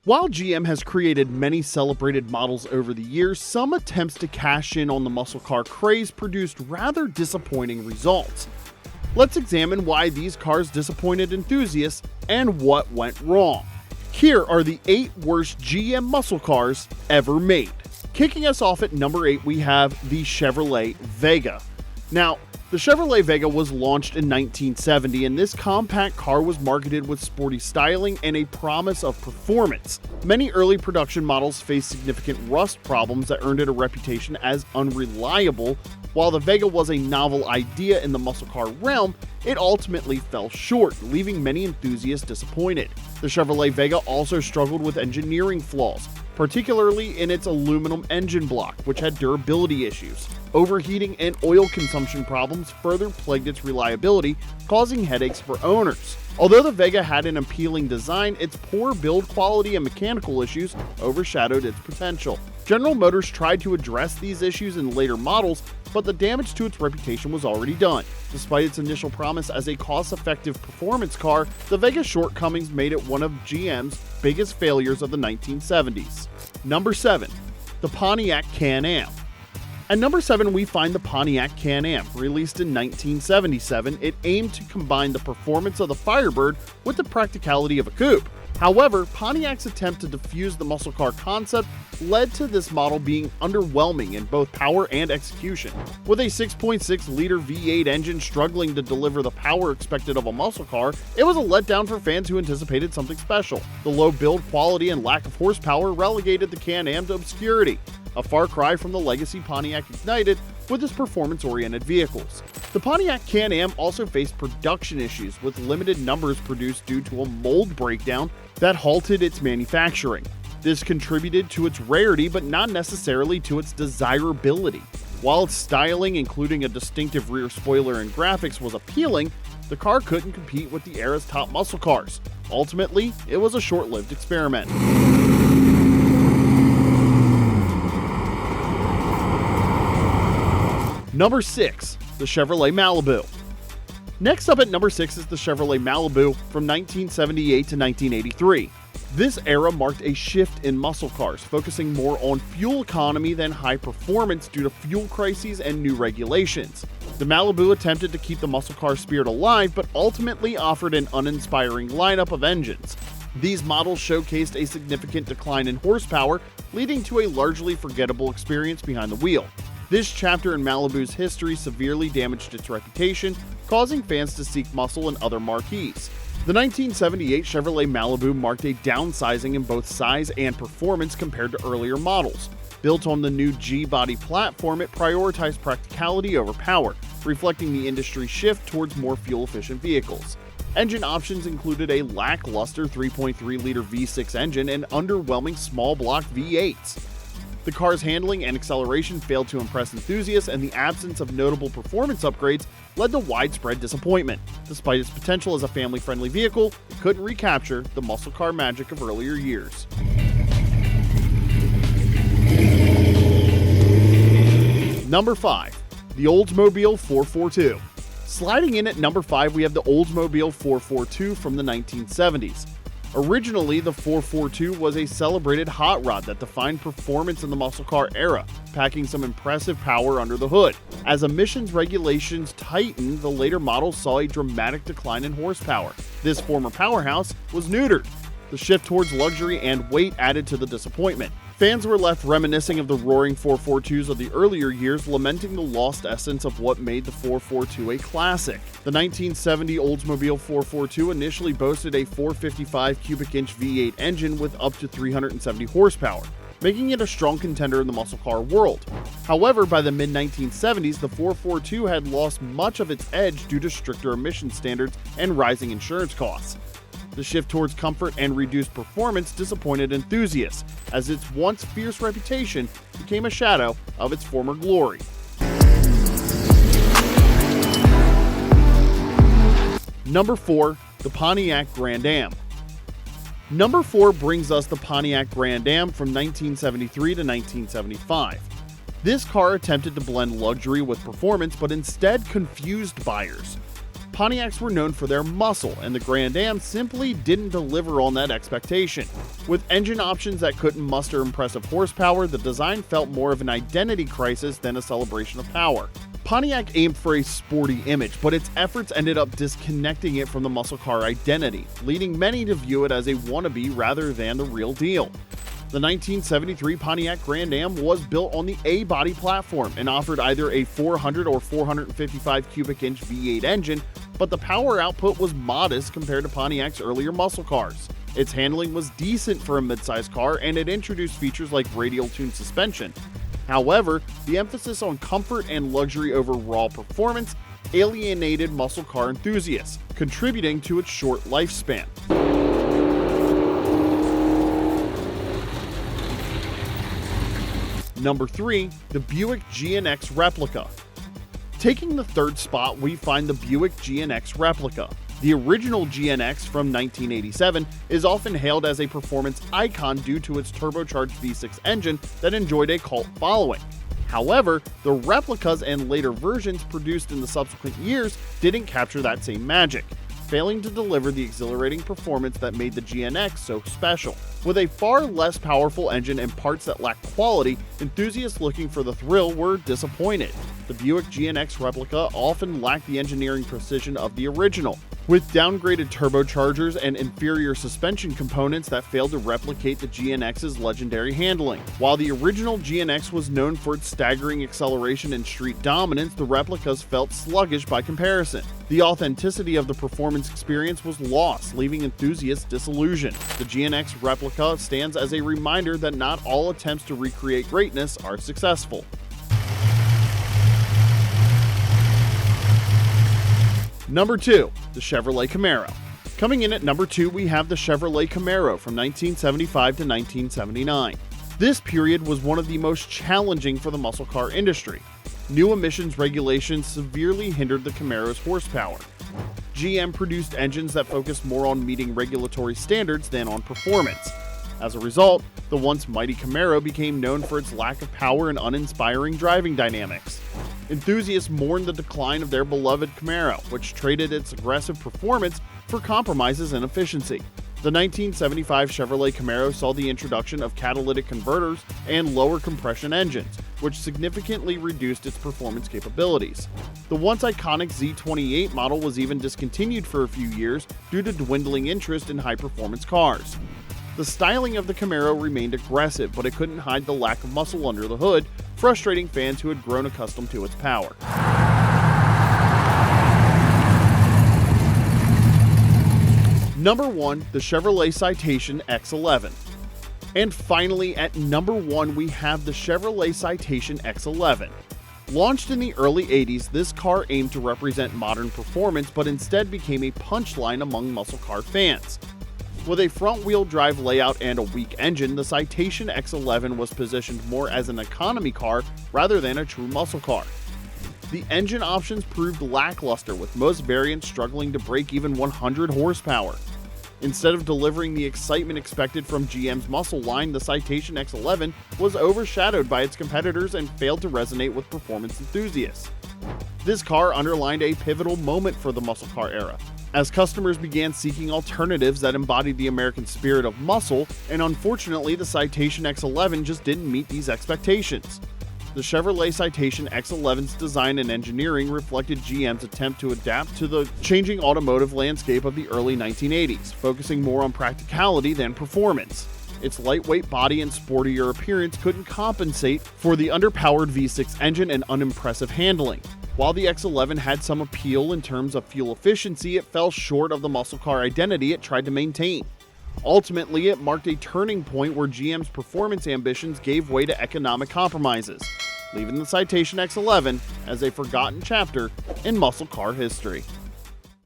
While GM has created many celebrated models over the years, some attempts to cash in on the muscle car craze produced rather disappointing results. Let's examine why these cars disappointed enthusiasts and what went wrong. Here are the 8 worst GM muscle cars ever made. Kicking us off at number 8, we have the Chevrolet Vega. Now, the Chevrolet Vega was launched in 1970, and this compact car was marketed with sporty styling and a promise of performance. Many early production models faced significant rust problems that earned it a reputation as unreliable. While the Vega was a novel idea in the muscle car realm, it ultimately fell short, leaving many enthusiasts disappointed. The Chevrolet Vega also struggled with engineering flaws, particularly in its aluminum engine block, which had durability issues. Overheating and oil consumption problems further plagued its reliability, causing headaches for owners. Although the Vega had an appealing design, its poor build quality and mechanical issues overshadowed its potential. General Motors tried to address these issues in later models, but the damage to its reputation was already done. Despite its initial promise as a cost-effective performance car, the Vega's shortcomings made it one of GM's biggest failures of the 1970s. Number 7. The Pontiac CanAm. At number 7, we find the Pontiac CanAm. Released in 1977, it aimed to combine the performance of the Firebird with the practicality of a coupe. However, Pontiac's attempt to diffuse the muscle car concept led to this model being underwhelming in both power and execution. With a 6.6-liter V8 engine struggling to deliver the power expected of a muscle car, it was a letdown for fans who anticipated something special. The low build quality and lack of horsepower relegated the Can-Am to obscurity, a far cry from the legacy Pontiac ignited with its performance-oriented vehicles. The Pontiac Can-Am also faced production issues, with limited numbers produced due to a mold breakdown that halted its manufacturing. This contributed to its rarity, but not necessarily to its desirability. While its styling, including a distinctive rear spoiler and graphics, was appealing, the car couldn't compete with the era's top muscle cars. Ultimately, it was a short-lived experiment. Number 6. The Chevrolet Malibu. Next up at number 6 is the Chevrolet Malibu from 1978 to 1983. This era marked a shift in muscle cars, focusing more on fuel economy than high performance due to fuel crises and new regulations. The Malibu attempted to keep the muscle car spirit alive, but ultimately offered an uninspiring lineup of engines. These models showcased a significant decline in horsepower, leading to a largely forgettable experience behind the wheel. This chapter in Malibu's history severely damaged its reputation, causing fans to seek muscle in other marquees. The 1978 Chevrolet Malibu marked a downsizing in both size and performance compared to earlier models. Built on the new G-body platform, it prioritized practicality over power, reflecting the industry's shift towards more fuel-efficient vehicles. Engine options included a lackluster 3.3-liter V6 engine and underwhelming small-block V8s. The car's handling and acceleration failed to impress enthusiasts, and the absence of notable performance upgrades led to widespread disappointment. Despite its potential as a family-friendly vehicle, it couldn't recapture the muscle car magic of earlier years. Number 5. The Oldmobile 442. Sliding in at number 5, we have the Oldmobile 442 from the 1970s. Originally, the 442 was a celebrated hot rod that defined performance in the muscle car era, packing some impressive power under the hood. As emissions regulations tightened, the later models saw a dramatic decline in horsepower. This former powerhouse was neutered. The shift towards luxury and weight added to the disappointment. Fans were left reminiscing of the roaring 442s of the earlier years, lamenting the lost essence of what made the 442 a classic. The 1970 Oldsmobile 442 initially boasted a 455 cubic inch V8 engine with up to 370 horsepower, making it a strong contender in the muscle car world. However, by the mid-1970s, the 442 had lost much of its edge due to stricter emission standards and rising insurance costs. The shift towards comfort and reduced performance disappointed enthusiasts, as its once fierce reputation became a shadow of its former glory. Number 4. The Pontiac Grand Dam. Number 4 brings us the Pontiac Grand Dam from 1973 to 1975. This car attempted to blend luxury with performance, but instead confused buyers. Pontiacs were known for their muscle, and the Grand Dam simply didn't deliver on that expectation. With engine options that couldn't muster impressive horsepower, the design felt more of an identity crisis than a celebration of power. Pontiac aimed for a sporty image, but its efforts ended up disconnecting it from the muscle car identity, leading many to view it as a wannabe rather than the real deal. The 1973 Pontiac Grand Dam was built on the A-body platform and offered either a 400 or 455 cubic inch V8 engine, but the power output was modest compared to Pontiac's earlier muscle cars. Its handling was decent for a midsize car, and it introduced features like radial-tuned suspension. However, the emphasis on comfort and luxury over raw performance alienated muscle car enthusiasts, contributing to its short lifespan. Number 3, the Buick GNX Replica. Taking the third spot, we find the Buick GNX Replica. The original GNX from 1987 is often hailed as a performance icon due to its turbocharged V6 engine that enjoyed a cult following. However, the replicas and later versions produced in the subsequent years didn't capture that same magic, failing to deliver the exhilarating performance that made the GNX so special. With a far less powerful engine and parts that lacked quality, enthusiasts looking for the thrill were disappointed. The Buick GNX Replica often lacked the engineering precision of the original, with downgraded turbochargers and inferior suspension components that failed to replicate the GNX's legendary handling. While the original GNX was known for its staggering acceleration and street dominance, the replicas felt sluggish by comparison. The authenticity of the performance experience was lost, leaving enthusiasts disillusioned. The GNX Replica stands as a reminder that not all attempts to recreate greatness are successful. Number 2, the Chevrolet Camaro. Coming in at number 2, we have the Chevrolet Camaro from 1975 to 1979. This period was one of the most challenging for the muscle car industry. New emissions regulations severely hindered the Camaro's horsepower. GM produced engines that focused more on meeting regulatory standards than on performance. As a result, the once mighty Camaro became known for its lack of power and uninspiring driving dynamics. Enthusiasts mourned the decline of their beloved Camaro, which traded its aggressive performance for compromises in efficiency. The 1975 Chevrolet Camaro saw the introduction of catalytic converters and lower compression engines, which significantly reduced its performance capabilities. The once iconic Z28 model was even discontinued for a few years due to dwindling interest in high-performance cars. The styling of the Camaro remained aggressive, but it couldn't hide the lack of muscle under the hood, frustrating fans who had grown accustomed to its power. Number 1, the Chevrolet Citation X11. And finally, at number 1, we have the Chevrolet Citation X11. Launched in the early 80s, this car aimed to represent modern performance, but instead became a punchline among muscle car fans. With a front-wheel drive layout and a weak engine, the Citation X11 was positioned more as an economy car rather than a true muscle car. The engine options proved lackluster, with most variants struggling to break even 100 horsepower. Instead of delivering the excitement expected from GM's muscle line, the Citation X11 was overshadowed by its competitors and failed to resonate with performance enthusiasts. This car underlined a pivotal moment for the muscle car era, as customers began seeking alternatives that embodied the American spirit of muscle, and unfortunately the Citation X11 just didn't meet these expectations. The Chevrolet Citation X11's design and engineering reflected GM's attempt to adapt to the changing automotive landscape of the early 1980s, focusing more on practicality than performance. Its lightweight body and sportier appearance couldn't compensate for the underpowered V6 engine and unimpressive handling. While the X11 had some appeal in terms of fuel efficiency, it fell short of the muscle car identity it tried to maintain. Ultimately, it marked a turning point where GM's performance ambitions gave way to economic compromises, leaving the Citation X11 as a forgotten chapter in muscle car history.